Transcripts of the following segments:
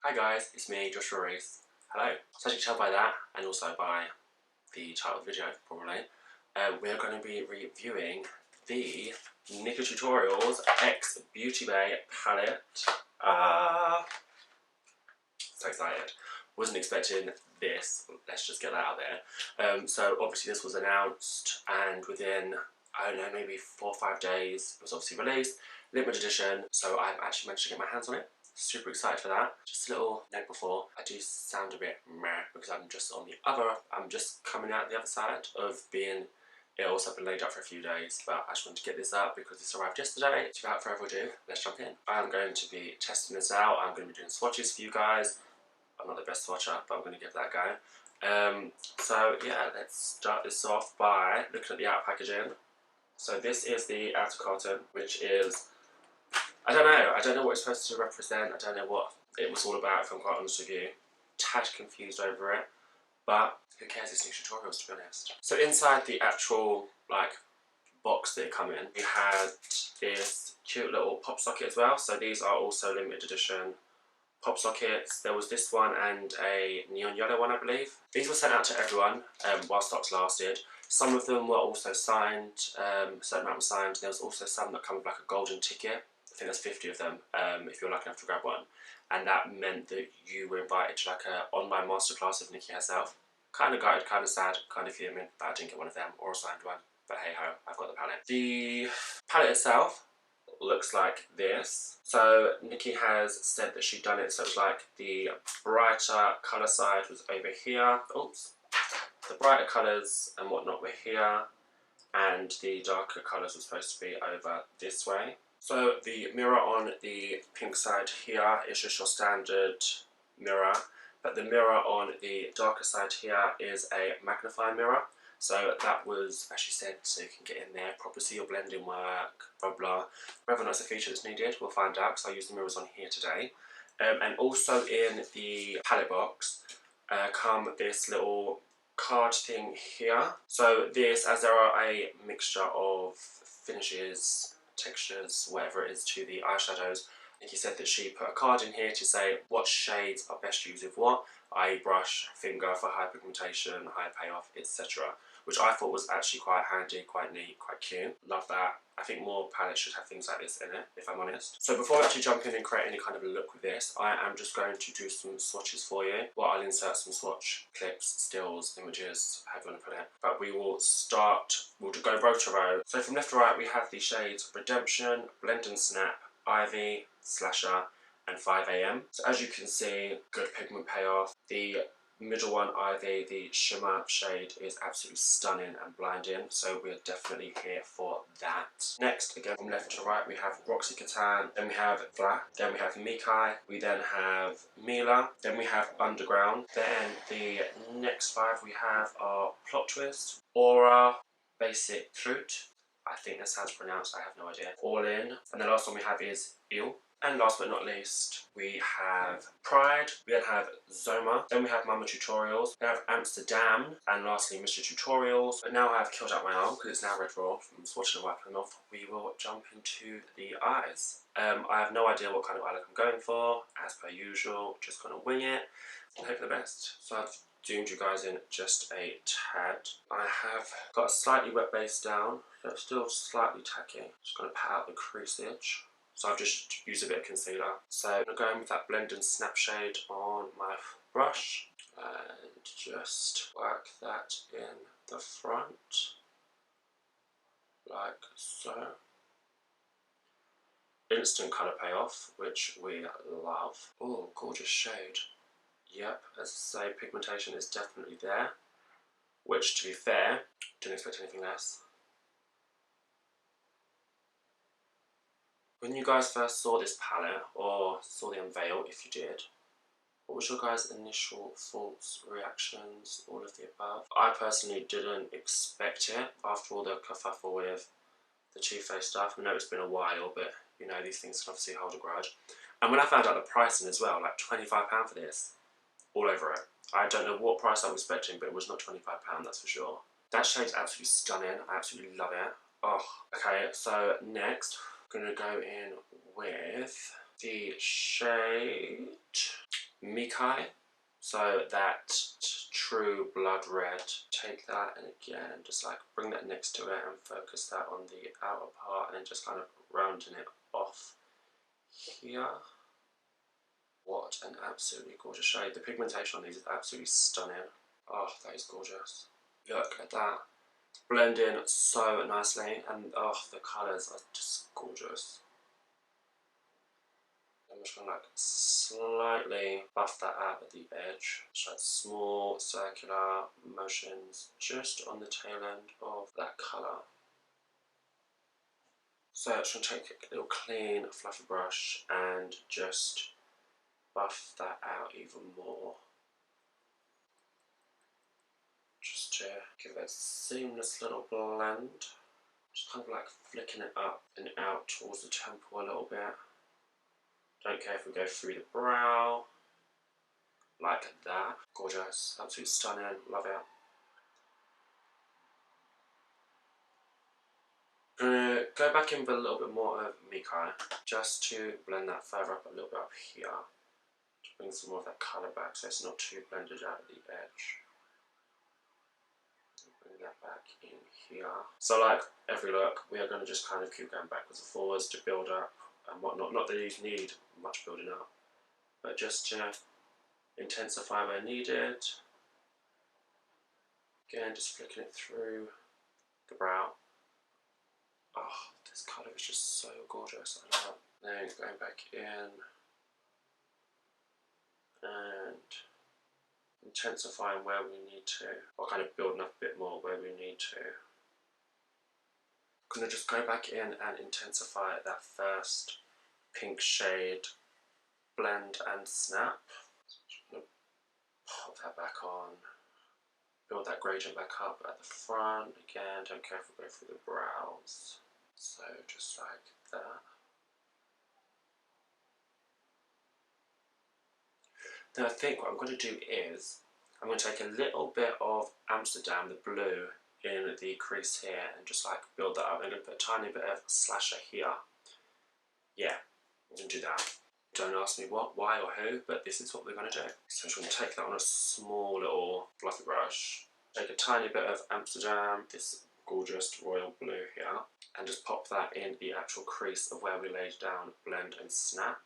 Hi guys, it's me, Joshua-Riece. Hello. So as you can tell by that, and also by the title of the video, probably, we're going to be reviewing the NikkieTutorials X BeautyBay Palette. So excited. Wasn't expecting this, let's just get that out there. So obviously this was announced, and within, I don't know, maybe 4 or 5 days, it was obviously released. Limited edition, so I've actually managed to get my hands on it. Super excited for that. Just a little note before, I do sound a bit meh because I'm just coming out the other side of being ill, so I've been laid up for a few days, but I just wanted to get this up because this arrived yesterday. So without further ado, let's jump in. I'm going to be testing this out. I'm going to be doing swatches for you guys. I'm not the best swatcher, but I'm going to give that a go. So yeah, let's start this off by looking at the outer packaging. So this is the outer carton, which is, I don't know what it's supposed to represent. I don't know what it was all about, if I'm quite honest with you. Tad confused over it, but who cares, it's NikkieTutorials, to be honest. So inside the actual box that it come in, we had this cute little pop socket as well. So these are also limited edition pop sockets. There was this one and a neon yellow one, I believe. These were sent out to everyone while stocks lasted. Some of them were also signed, a certain amount was signed. There was also some that come with like a golden ticket. I think there's 50 of them if you're lucky enough to grab one. And that meant that you were invited to like an online masterclass of Nikkie herself. Kind of gutted, kind of sad, kind of fuming that I didn't get one of them or a signed one. But hey ho, I've got the palette. The palette itself looks like this. So Nikkie has said that she'd done it so it's like the brighter colour side was over here. Oops. The brighter colours and whatnot were here, and the darker colours were supposed to be over this way. So the mirror on the pink side here is just your standard mirror, but the mirror on the darker side here is a magnifying mirror. So that was actually said so you can get in there, properly see your blending work, blah blah. Whether or not it's a feature that's needed, we'll find out because I use the mirrors on here today. And also in the palette box come this little card thing here. So this, as there are a mixture of finishes, textures, whatever it is to the eyeshadows, Nikkie said that she put a card in here to say what shades are best used with what, i.e. brush, finger for high pigmentation, high payoff, etc. Which I thought was actually quite handy, quite neat, quite cute. Love that. I think more palettes should have things like this in it, if I'm honest. So before I actually jump in and create any kind of a look with this, I am just going to do some swatches for you. Well, I'll insert some swatch clips, stills, images, however you want to put it. But we will start, we'll go row to row. So from left to right, we have the shades Redemption, Blend and Snap, Ivy, Slasher, and 5 AM. So as you can see, good pigment payoff. The middle one, Ivy, the shimmer shade, is absolutely stunning and blinding, so we're definitely here for that. Next, again from left to right, we have Roxy Catan, then we have Vla, then we have Mikai, we then have Mila, then we have Underground, then the next 5 we have are Plot Twist, Aura, Basic Flute, I think that's how it's pronounced, I have no idea, All In, and the last one we have is Il. And last but not least, we have Pride, we then have Zoma, then we have Mama Tutorials, we have Amsterdam, and lastly Mr. Tutorials. But now I've killed out my arm because it's now red raw from swatching and wiping off. We will jump into the eyes. I have no idea what kind of eye look I'm going for, as per usual, just gonna wing it and hope for the best. So I've zoomed you guys in just a tad. I have got a slightly wet base down, so it's still slightly tacky. Just gonna pat out the creasage. So I've just used a bit of concealer. So I'm going to go in with that Blend and Snap shade on my brush and just work that in the front, like so. Instant colour payoff, which we love. Oh, gorgeous shade. Yep, as I say, pigmentation is definitely there, which to be fair, didn't expect anything less. When you guys first saw this palette, or saw the unveil if you did, what was your guys' initial thoughts, reactions, all of the above? I personally didn't expect it after all the kerfuffle with the Too Faced stuff. I know it's been a while, but you know, these things can obviously hold a grudge. And when I found out the pricing as well, like £25 for this, all over it. I don't know what price I was expecting, but it was not £25, that's for sure. That shade's absolutely stunning, I absolutely love it. Oh, okay, so next, I'm gonna go in with the shade Mikai. So that true blood red. Take that and again, just like bring that next to it and focus that on the outer part and then just kind of rounding it off here. What an absolutely gorgeous shade. The pigmentation on these is absolutely stunning. Oh, that is gorgeous. Look at that. Blend in so nicely and oh, the colours are just gorgeous. I'm just going to like slightly buff that out at the edge. Just like small circular motions just on the tail end of that colour. So I'm just going to take a little clean fluffy brush and just buff that out even more. Just to give it a seamless little blend. Just kind of like flicking it up and out towards the temple a little bit. Don't care if we go through the brow, like that. Gorgeous, absolutely stunning, love it. I'm going to go back in with a little bit more of Mikai, just to blend that further up a little bit up here. To bring some more of that colour back so it's not too blended out at the edge. Bring that back in here. So like every look, we are going to just kind of keep going backwards and forwards to build up and whatnot. Not that these need much building up, but just to intensify where needed. Again, just flicking it through the brow. Oh, this colour is just so gorgeous. I love it. Then going back in and intensifying where we need to, or kind of building up a bit more where we need to. I'm going to just go back in and intensify that first pink shade, blend and snap. Just going to pop that back on, build that gradient back up at the front. Again, don't care if we go through the brows. So just like that. Then I think what I'm going to do is, I'm going to take a little bit of Amsterdam, the blue, in the crease here and just like build that up. I'm going to put a tiny bit of slasher here. Yeah, I'm going to do that. Don't ask me what, why or who, but this is what we're going to do. So I'm just going to take that on a small little fluffy brush, take a tiny bit of Amsterdam, this gorgeous royal blue here, and just pop that in the actual crease of where we laid down blend and snap.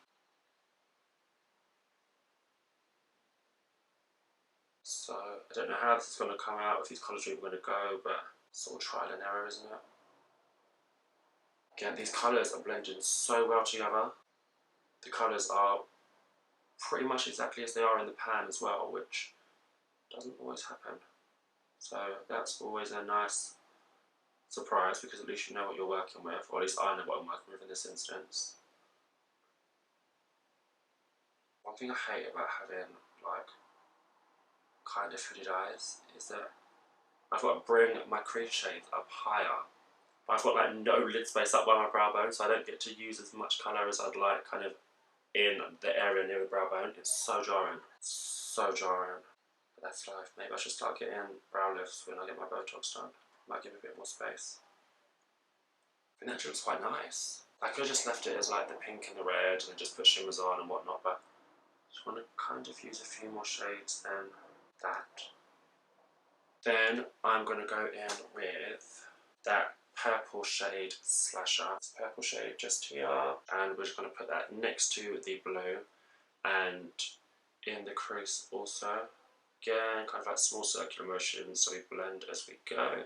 So I don't know how this is going to come out, if these colours are even going to go, but it's all trial and error, isn't it? Again, these colours are blending so well together. The colours are pretty much exactly as they are in the pan as well, which doesn't always happen. So that's always a nice surprise, because at least you know what you're working with, or at least I know what I'm working with in this instance. One thing I hate about having like kind of hooded eyes is that I've got to bring my crease shades up higher, but I've got like no lid space up by my brow bone, so I don't get to use as much colour as I'd like kind of in the area near the brow bone. It's so jarring, so jarring. But that's life. Maybe I should start getting brow lifts when I get my Botox done. Might give a bit more space. I think that looks quite nice. I could have just left it as like the pink and the red and then just put shimmers on and whatnot, but I just want to kind of use a few more shades than that. Then I'm going to go in with that purple shade slasher. This purple shade just here, and we're just going to put that next to the blue and in the crease also. Again, kind of like small circular motions so we blend as we go.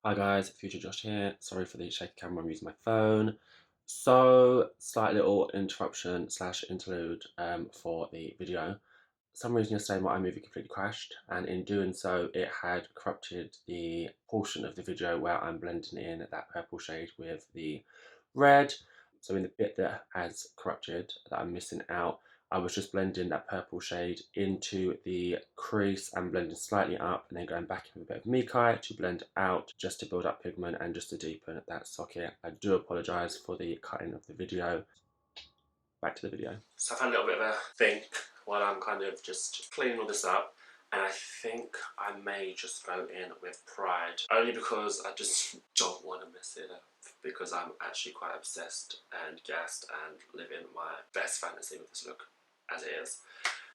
Hi guys, Future Josh here. Sorry for the shaky camera, I'm using my phone. So, slight little interruption / interlude for the video. For some reason yesterday my iMovie completely crashed, and in doing so it had corrupted the portion of the video where I'm blending in that purple shade with the red. So in the bit that has corrupted, that I'm missing out, I was just blending that purple shade into the crease and blending slightly up, and then going back in with a bit of Mikai to blend out, just to build up pigment and just to deepen that socket. I do apologise for the cutting of the video. Back to the video. So I've had a little bit of a think while I'm kind of just cleaning all this up, and I think I may just go in with Pride, only because I just don't want to mess it up. because I'm actually quite obsessed and gassed and living my best fantasy with this look as it is.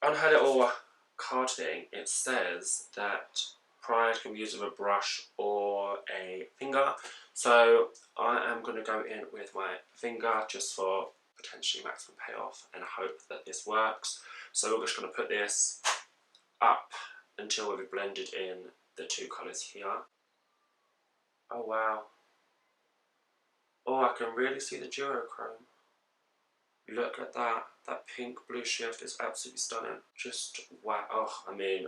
On her little card thing, it says that Pride can be used with a brush or a finger. So I am going to go in with my finger just for potentially maximum payoff and hope that this works. So we're just going to put this up until we've blended in the two colours here. Oh wow. Oh, I can really see the duochrome. Look at that. That pink blue shift is absolutely stunning. Just wow. Oh, I mean,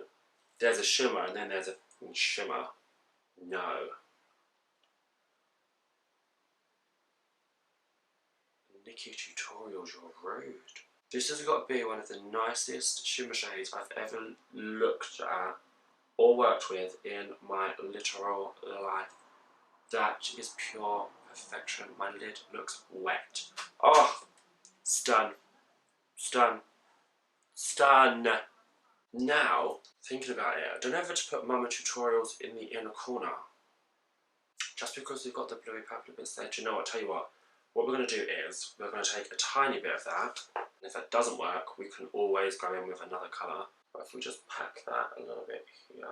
there's a shimmer and then there's a shimmer. No. NikkieTutorials, you're rude. This has got to be one of the nicest shimmer shades I've ever looked at or worked with in my literal life. That is pure perfection. My lid looks wet. Oh, stun. Stun. Stun. Now, thinking about it, I don't know if to put Mama Tutorials in the inner corner. Just because we've got the bluey purple bits there. Do you know what? Tell you what. What we're going to do is, we're going to take a tiny bit of that, and if that doesn't work, we can always go in with another colour. But if we just pack that a little bit here.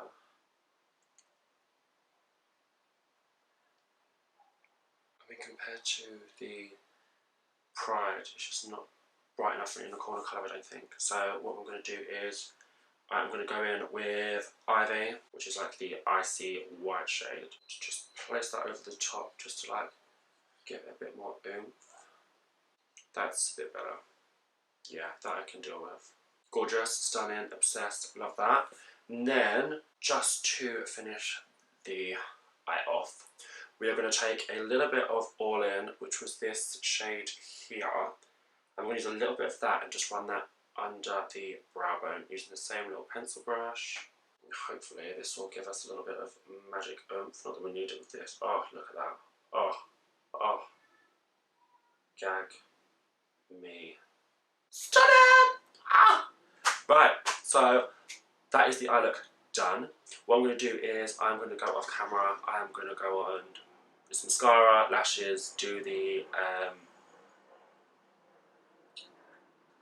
I mean, compared to the Pride, it's just not bright enough for an inner corner colour, I don't think. So what we're going to do is, I'm going to go in with Ivy, which is like the icy white shade. Just place that over the top, just to like give it a bit more oomph. That's a bit better. Yeah, that I can deal with. Gorgeous, stunning, obsessed, love that. And then, just to finish the eye off, we are going to take a little bit of All In, which was this shade here. I'm going to use a little bit of that and just run that under the brow bone using the same little pencil brush. And hopefully this will give us a little bit of magic oomph. Not that we need it with this. Oh, look at that. Oh, oh. Gag me. Stunning! Ah! Right, so that is the eye look done. What I'm going to do is I'm going to go off camera. I'm going to go on this mascara, lashes, do the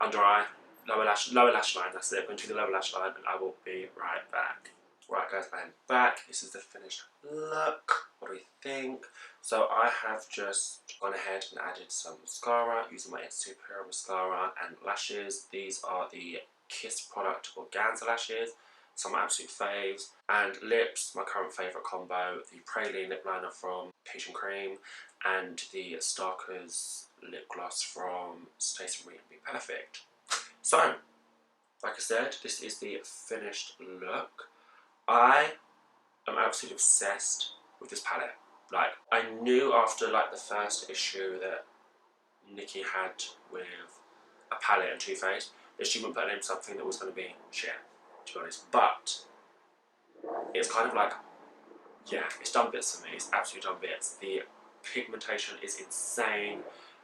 under eye, lower lash line, that's it. I'm going to do the lower lash line and I will be right back. Right guys, I am back. This is the finished look. What do we think? So I have just gone ahead and added some mascara using my Superhero mascara and lashes. These are the Kiss product organza lashes. Some of my absolute faves. And lips, my current favourite combo, the Praline lip liner from Peach and Cream and the Starkers lip gloss from Stacey Marie and Be Perfect. So, like I said, this is the finished look. I am absolutely obsessed with this palette. Like, I knew after like the first issue that Nikkie had with a palette and Too Faced that she wouldn't put in something that was going to be shit, to be honest. But it's kind of like, yeah, it's done bits for me. It's absolutely done bits. The pigmentation is insane.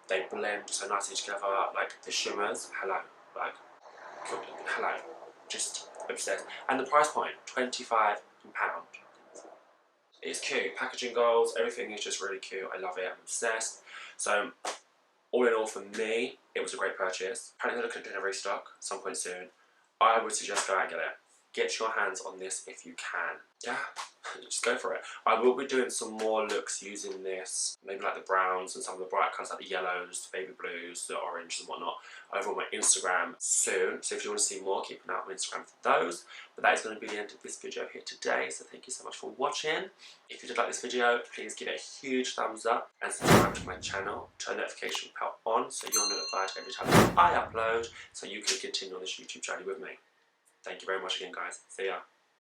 They blend so nicely together. Like the shimmers, hello, like hello, just obsessed. And the price point, £25. It's cute. Packaging goals, everything is just really cute. I love it. I'm obsessed. So, all in all, for me, it was a great purchase. Apparently, they're looking at doing a restock at some point soon. I would suggest go out and get it. Get your hands on this if you can. Yeah, just go for it. I will be doing some more looks using this, maybe like the browns and some of the bright colours like the yellows, the baby blues, the oranges and whatnot, over on my Instagram soon. So if you want to see more, keep an eye on my Instagram for those. But that is going to be the end of this video here today. So thank you so much for watching. If you did like this video, please give it a huge thumbs up and subscribe to my channel. Turn the notification bell on so you're notified every time I upload so you can continue on this YouTube journey with me. Thank you very much again, guys. See ya.